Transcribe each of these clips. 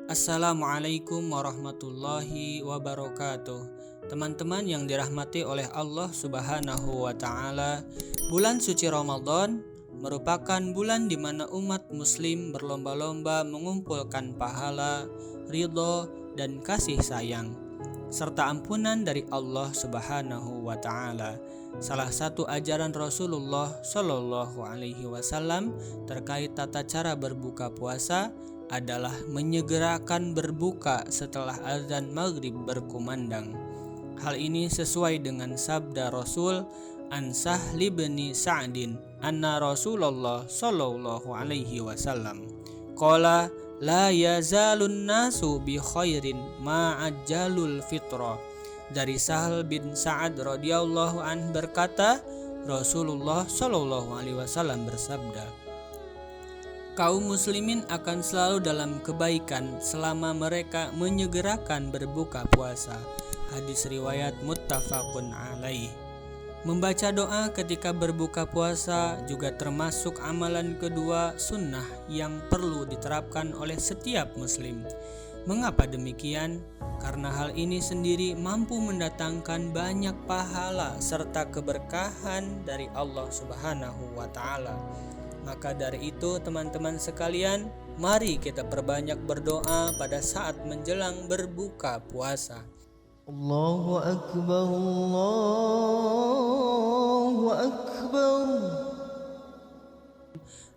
Assalamualaikum warahmatullahi wabarakatuh. Teman-teman yang dirahmati oleh Allah Subhanahu wa Ta'ala, bulan suci Ramadan merupakan bulan di mana umat Muslim berlomba-lomba mengumpulkan pahala, ridho, dan kasih sayang, serta ampunan dari Allah Subhanahu wa Ta'ala. Salah satu ajaran Rasulullah Shallallahu Alaihi Wasallam terkait tata cara berbuka puasa adalah menyegerakan berbuka setelah azan maghrib berkumandang. Hal ini sesuai dengan sabda Rasul an Sahli bin Sa'din anna Rasulullah sallallahu alaihi wasallam qala la yazalun nasu bi khairin ma'ajjalul fitra. Dari Sahal bin Sa'ad radhiyallahu an berkata, Rasulullah sallallahu alaihi wasallam bersabda, kaum muslimin akan selalu dalam kebaikan selama mereka menyegerakan berbuka puasa. Hadis riwayat muttafaqun alaih. Membaca doa ketika berbuka puasa juga termasuk amalan kedua sunnah yang perlu diterapkan oleh setiap muslim. Mengapa demikian? Karena hal ini sendiri mampu mendatangkan banyak pahala serta keberkahan dari Allah Subhanahu wa Ta'ala. Maka dari itu teman-teman sekalian, mari kita perbanyak berdoa pada saat menjelang berbuka puasa. Allahu Akbar, Allahu Akbar.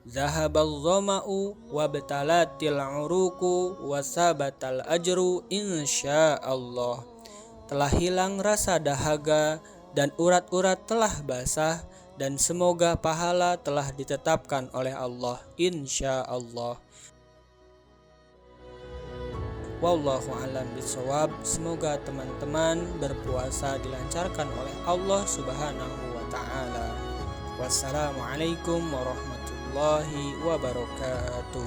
Zahabal dhama'u wa batalatil uruku wa sabatal ajru insyaallah. Telah hilang rasa dahaga dan urat-urat telah basah, dan semoga pahala telah ditetapkan oleh Allah insyaallah. Wallahu a'lam bishawab. Semoga teman-teman berpuasa dilancarkan oleh Allah Subhanahu wa Ta'ala. Wassalamualaikum warahmatullahi wabarakatuh.